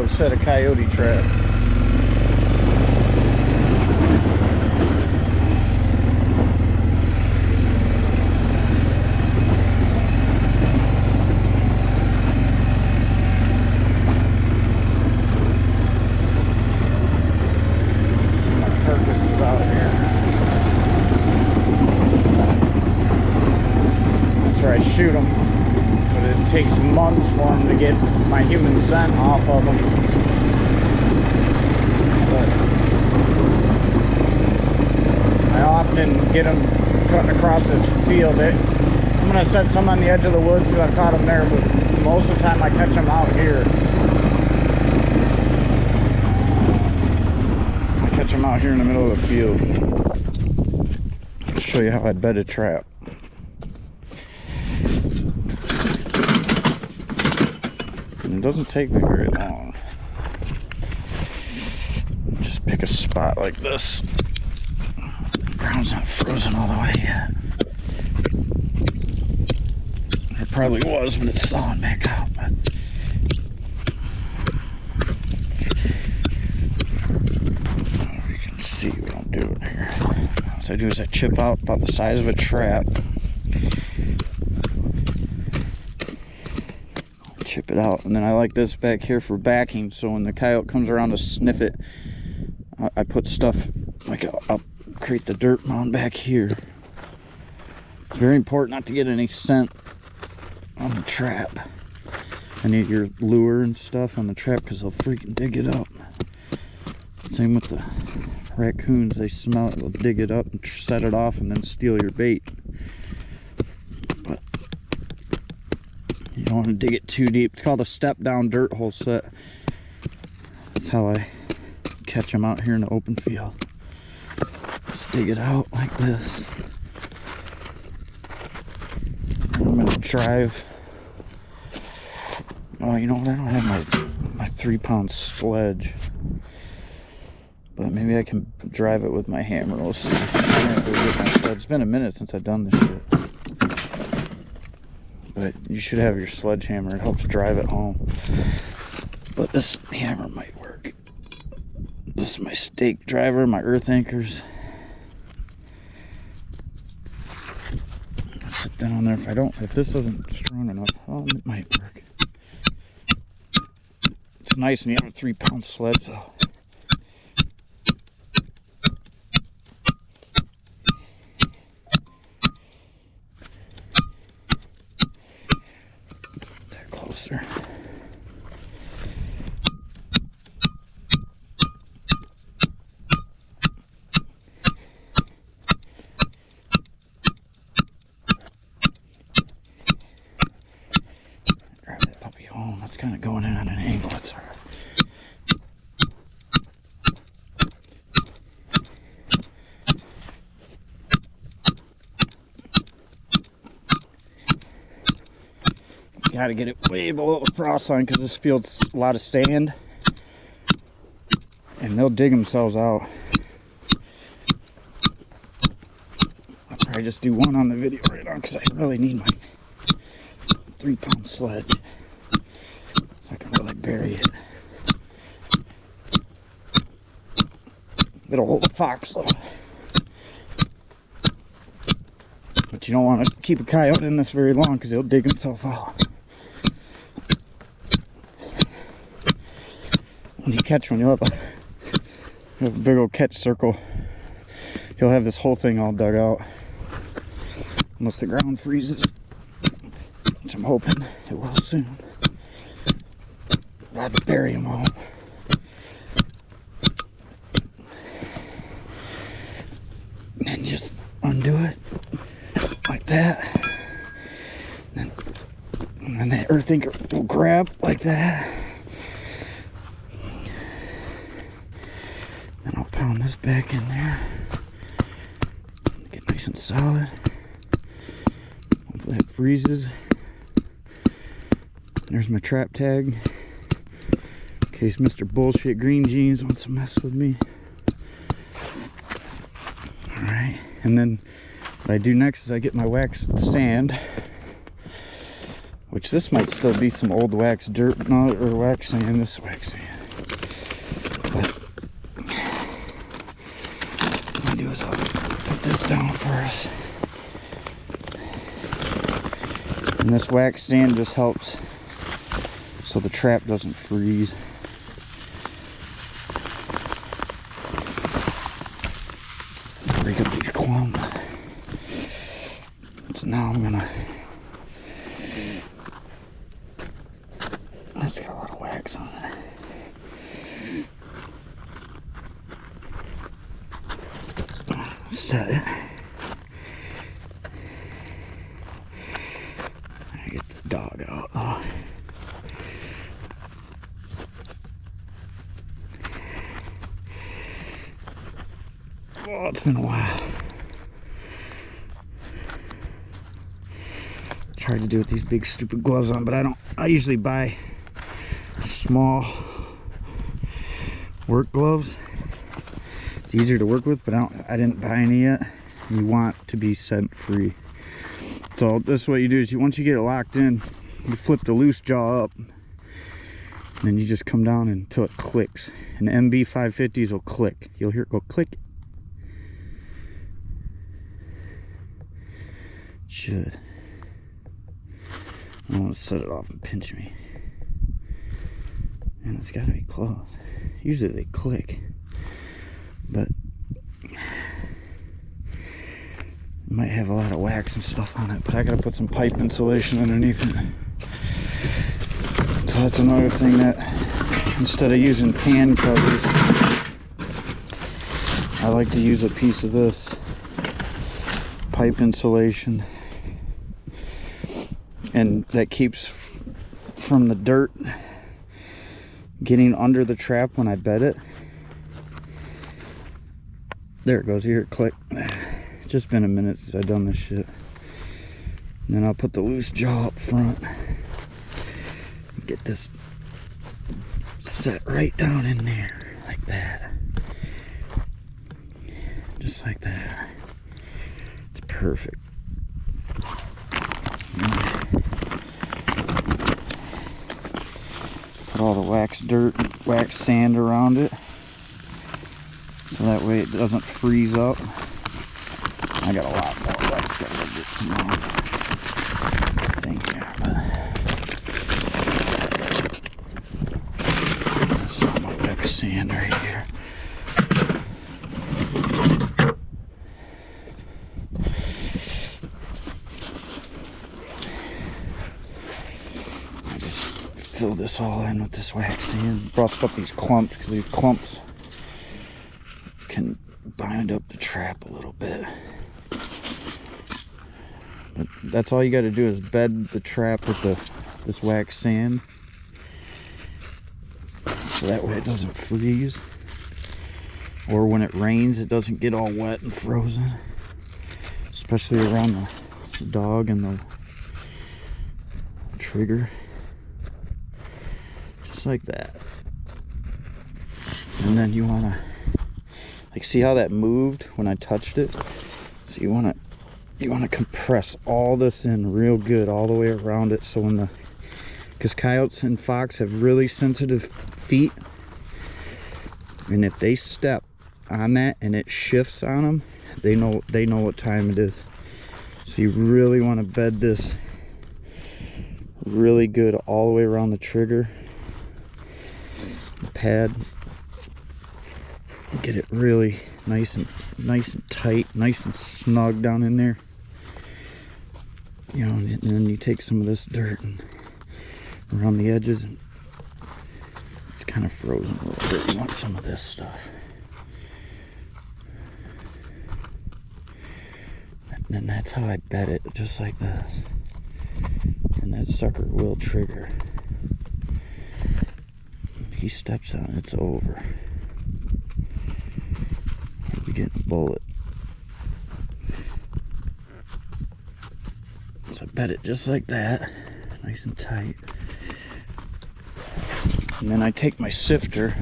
old set of coyote trap. Shoot them, but it takes months for them to get my human scent off of them. But I often get them cutting across this field. I'm gonna set some on the edge of the woods because I caught them there, but most of the time I catch them out here. I catch them out here in the middle of the field. I'll show you how I bed a trap. It doesn't take me very long. Just pick a spot like this. The ground's not frozen all the way yet. It probably was, but it's thawing back out. But you can see what I'm doing here. What I do is I chip out about the size of a trap. Chip it out, and then I like this back here for backing, so when the coyote comes around to sniff it, I put stuff like I'll create the dirt mound back here. It's very important not to get any scent on the trap. I need your lure and stuff on the trap because they'll freaking dig it up. Same with the raccoons, they smell it, they'll dig it up and set it off and then steal your bait. You don't want to dig it too deep. It's called a step down dirt hole set. That's how I catch them out here in the open field. Just dig it out like this. And I'm going to drive. Oh, you know what? I don't have my 3-pound sledge. But maybe I can drive it with my hammer. We'll see. It's been a minute since I've done this shit. But you should have your sledgehammer. It helps drive it home. But this hammer might work. This is my stake driver, my earth anchors. I'll sit down there if this isn't strong enough, it might work. It's nice when you have a 3-pound sledge though. Closer. Drive that puppy home. That's kind of going in on an angle. That's all right. Got to get it way below the frost line because this field's a lot of sand and they'll dig themselves out. I'll probably just do one on the video right now because I really need my 3-pound sledge so I can really bury it. It'll hold a fox though. But you don't want to keep a coyote in this very long because he'll dig himself out. When you catch one, you'll have a big old catch circle. You'll have this whole thing all dug out. Unless the ground freezes, which I'm hoping it will soon. But I have to bury them all. And then you just undo it like that. And then that earth anchor will grab like that. And I'll pound this back in there. Get nice and solid. Hopefully it freezes. There's my trap tag. In case Mr. Bullshit Green Jeans wants to mess with me. Alright, and then what I do next is I get my wax sand. Which this might still be some old wax dirt, no, or wax sand, this wax sand. do is I'll put this down first. And this wax sand just helps so the trap doesn't freeze. Break up these clumps. So now I'm gonna, it's got a lot of wax on it. Set it. I get the dog out though. Oh, it's been a while. It's hard to do with these big stupid gloves on, but I usually buy small work gloves. It's easier to work with, but I didn't buy any yet. You want to be scent free. So this is what you do is once you get it locked in, you flip the loose jaw up, and then you just come down until it clicks. And the MB 550s will click. You'll hear it go click. It should. I want to set it off and pinch me. And it's got to be close. Usually they click, but it might have a lot of wax and stuff on it, but I gotta put some pipe insulation underneath it. So that's another thing, that instead of using pan covers, I like to use a piece of this pipe insulation, and that keeps from the dirt getting under the trap when I bed it. There it goes, you hear it click. It's just been a minute since I've done this shit. And then I'll put the loose jaw up front. Get this set right down in there, like that. Just like that. It's perfect. Put all the wax sand around it, so that way it doesn't freeze up. I got a lot more wax. Gotta get some more thing here, but some of my wax sand right here. I just fill this all in with this wax sand. Bust up these clumps, because these clumps can bind up the trap a little bit. But that's all you got to do is bed the trap with this wax sand, so that way it doesn't freeze, or when it rains it doesn't get all wet and frozen, especially around the dog and the trigger. Just like that. And then you want to, like, see how that moved when I touched it? So you want to compress all this in real good all the way around it, so when because coyotes and fox have really sensitive feet, and if they step on that and it shifts on them, they know what time it is. So you really want to bed this really good all the way around the trigger, the pad. Get it really nice and tight, nice and snug down in there. You know, and then you take some of this dirt and around the edges, and it's kind of frozen a little bit. You want some of this stuff. And then that's how I bed it, just like this. And that sucker will trigger. If he steps on it, it's over. You get a bullet. So I bed it just like that, nice and tight. And then I take my sifter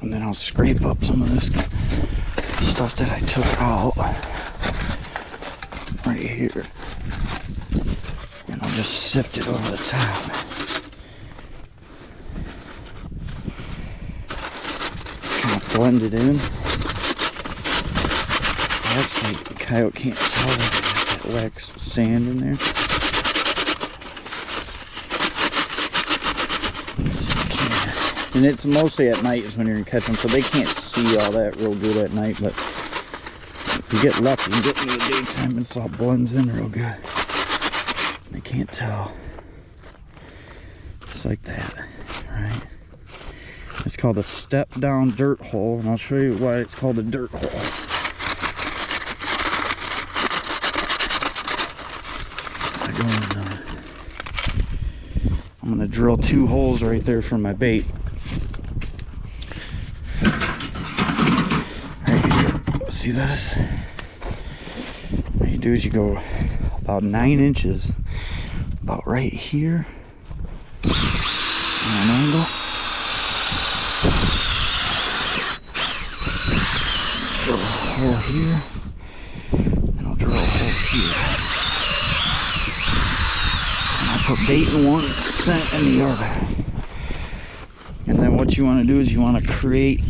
and then I'll scrape up some of this stuff that I took out right here. And I'll just sift it over the top. Kind of blend it in. Actually, the coyote can't tell that I got that wax sand in there. And it's mostly at night is when you're gonna catch them, so they can't see all that real good at night. But if you get lucky and get into the daytime, it's all blends in real good. They can't tell. Just like that, right? It's called a step down dirt hole, and I'll show you why it's called a dirt hole. I'm gonna drill 2 holes right there for my bait. See this? What you do is you go about 9 inches, about right here, on an angle. Drill a hole here, and I'll drill a hole here. And I'll put bait in one, scent in the other. And then what you want to do is you want to create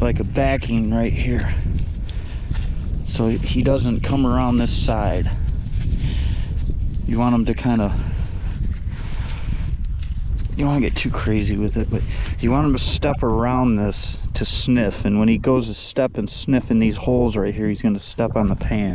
like a backing right here, so he doesn't come around this side. You want him to kind of, you don't want to get too crazy with it, but you want him to step around this to sniff, and when he goes to step and sniff in these holes right here, he's going to step on the pan.